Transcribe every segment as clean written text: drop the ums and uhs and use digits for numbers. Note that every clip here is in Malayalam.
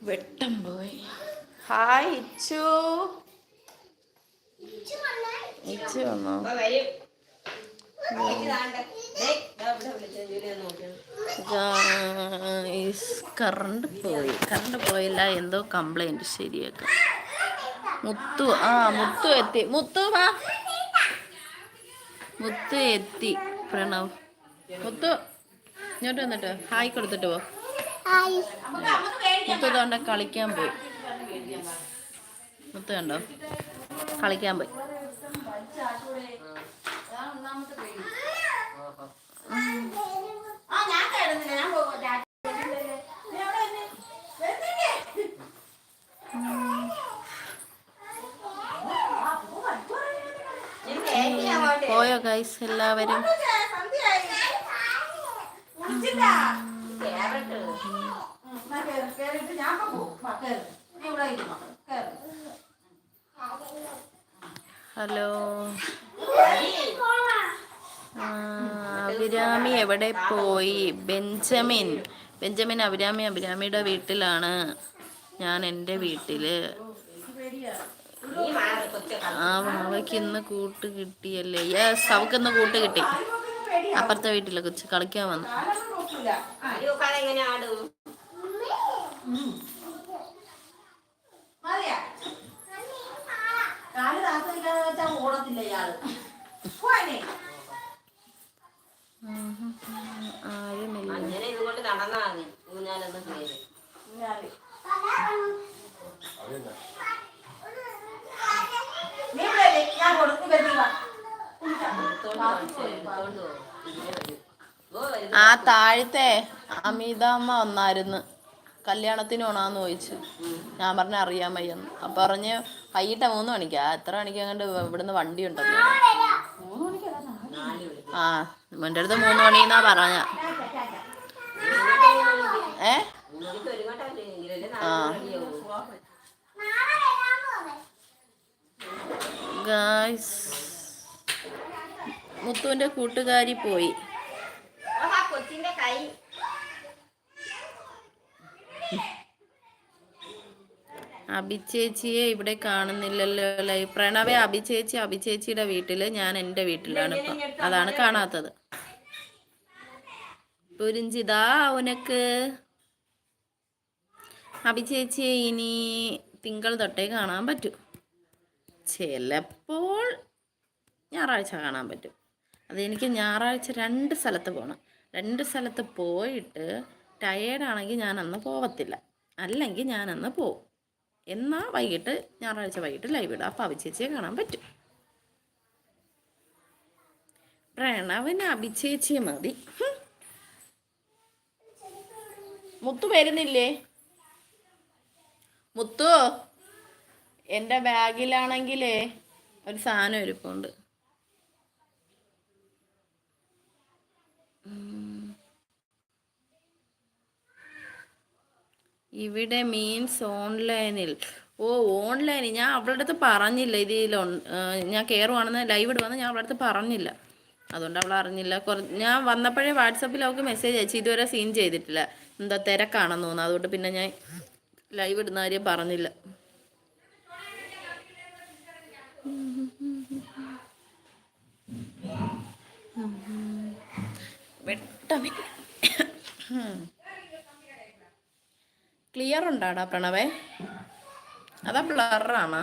വെട്ടം പോയി. ഹായ് ഇച്ചു. ഇച്ചു വന്നോ? കറണ്ട് പോയി. കറണ്ട് പോയില്ല, എന്തോ കംപ്ലൈന്റ് ശരിയാക്കാം. മുത്തു മുത്തു എത്തി. മുത്തു വാ. മുത്തു എത്തി. പ്രണവ് മുത്തു ഇങ്ങോട്ട് വന്നിട്ട് ഹായ് കൊടുത്തിട്ട് പോ. മുത്തു തോണ്ട കളിക്കാൻ പോയി. മുത്തു കണ്ടോ കളിക്കാൻ പോയി. പോയോ ഗൈസ് എല്ലാവരും? ഹലോ. അഭിരാമി എവിടെ പോയി? ബെഞ്ചമിൻ അഭിരാമിയുടെ വീട്ടിലാണ്. ഞാൻ എൻ്റെ വീട്ടില്. അവൾക്ക് ഇന്ന് കൂട്ട് കിട്ടിയല്ലേ? യെസ്, അവൾക്ക് ഇന്ന് കൂട്ട് കിട്ടി. അപ്പുറത്തെ വീട്ടിലെ കൊച്ചു കളിക്കാൻ വന്നു. ആ താഴത്തെ അമിതാമ്മ വന്നായിരുന്നു. കല്യാണത്തിന് പോണാന്ന് ചോദിച്ചു. ഞാൻ പറഞ്ഞ അറിയാൻ വയ്യെന്ന്. അപ്പം പറഞ്ഞ് വൈകിട്ട് 3 മണിക്കാ. എത്ര മണിക്ക് അങ്ങോട്ട് ഇവിടുന്ന് വണ്ടി ഉണ്ടെന്ന്. എൻ്റെ അടുത്ത് 3 മണിന്നാ പറഞ്ഞ. ഗായ്സ്, മുത്തുവിൻ്റെ കൂട്ടുകാരി പോയി. അഭിചേച്ചിയെ ഇവിടെ കാണുന്നില്ലല്ലോ ലൈവ്. പ്രണവേ, അഭിചേച്ചിയുടെ വീട്ടില്, ഞാൻ എൻ്റെ വീട്ടിലാണ് ഇപ്പം. അതാണ് കാണാത്തത്. പുരിഞ്ചിതാ ഉനക്ക്. അഭിചേച്ചിയെ ഇനി തിങ്കൾ തൊട്ടേ കാണാൻ പറ്റും. ചിലപ്പോൾ ഞായറാഴ്ച കാണാൻ പറ്റും. അതെനിക്ക് ഞായറാഴ്ച 2 സ്ഥലത്ത് പോകണം. 2 സ്ഥലത്ത് പോയിട്ട് ടയേർഡാണെങ്കിൽ ഞാൻ അന്ന് പോവത്തില്ല. അല്ലെങ്കിൽ ഞാൻ അന്ന് പോവും. എന്നാൽ ഞായറാഴ്ച വൈകിട്ട് ലൈവ് ഇടാം. അപ്പോൾ അഭിചേച്ചിയെ കാണാൻ പറ്റും. പ്രണവിന് അഭിചേച്ചിയെ മതി. മുത്തു വരുന്നില്ലേ? മുത്തു, എൻ്റെ ബാഗിലാണെങ്കിലേ ഒരു സാധനം ഇരിപ്പുണ്ട്. ഇവിടെ മീൻസ് ഓൺലൈനിൽ. ഓൺലൈനിൽ ഞാൻ അവളുടെ അടുത്ത് പറഞ്ഞില്ല. ഇതിൽ ഞാൻ കയറുവാണെന്ന്, ലൈവ് ഇടുവാന്ന് ഞാൻ അവളുടെ അടുത്ത് പറഞ്ഞില്ല. അതുകൊണ്ട് അവൾ അറിഞ്ഞില്ല. ഞാൻ വന്നപ്പോഴേ വാട്സപ്പിൽ അവൾക്ക് മെസ്സേജ് അയച്ചു. ഇതുവരെ സീൻ ചെയ്തിട്ടില്ല, എന്താ തിരക്കാണെന്ന് തോന്നുന്നു. അതുകൊണ്ട് പിന്നെ ഞാൻ ലൈവ് ഇടുന്ന കാര്യം പറഞ്ഞില്ല. വെട്ടമില്ല. ക്ലിയർ ഉണ്ടാടാ പ്രണവേ? അതാ ബ്ലറാണ്.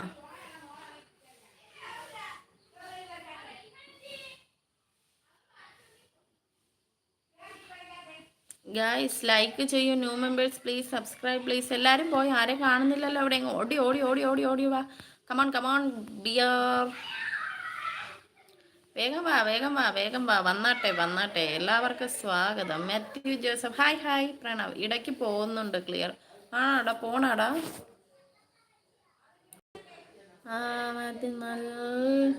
ഗൈസ്, ലൈക്ക് ചെയ്യൂ. New members please, subscribe please. എല്ലാവരും പോയി. ആരെയും കാണുന്നില്ലല്ലോ അവിടെ. ഓടി ഓടി ഓടി ഓടി ഓടി വാ. കമോൺ ഡിയർ, വേഗം വാ വേഗം വാ വേഗം വാ. വന്നാട്ടെ. എല്ലാവർക്കും സ്വാഗതം. Mathew Joseph hi. പ്രണവ് ഇടയ്ക്ക് പോകുന്നുണ്ട്. ക്ലിയർ ആടാ, പോണാടാ.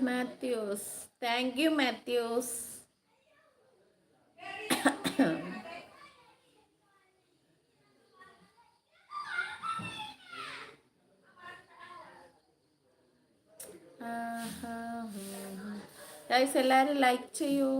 Mathews, thank you Mathews. Guys, എല്ലാവരും ലൈക്ക് ചെയ്യൂ.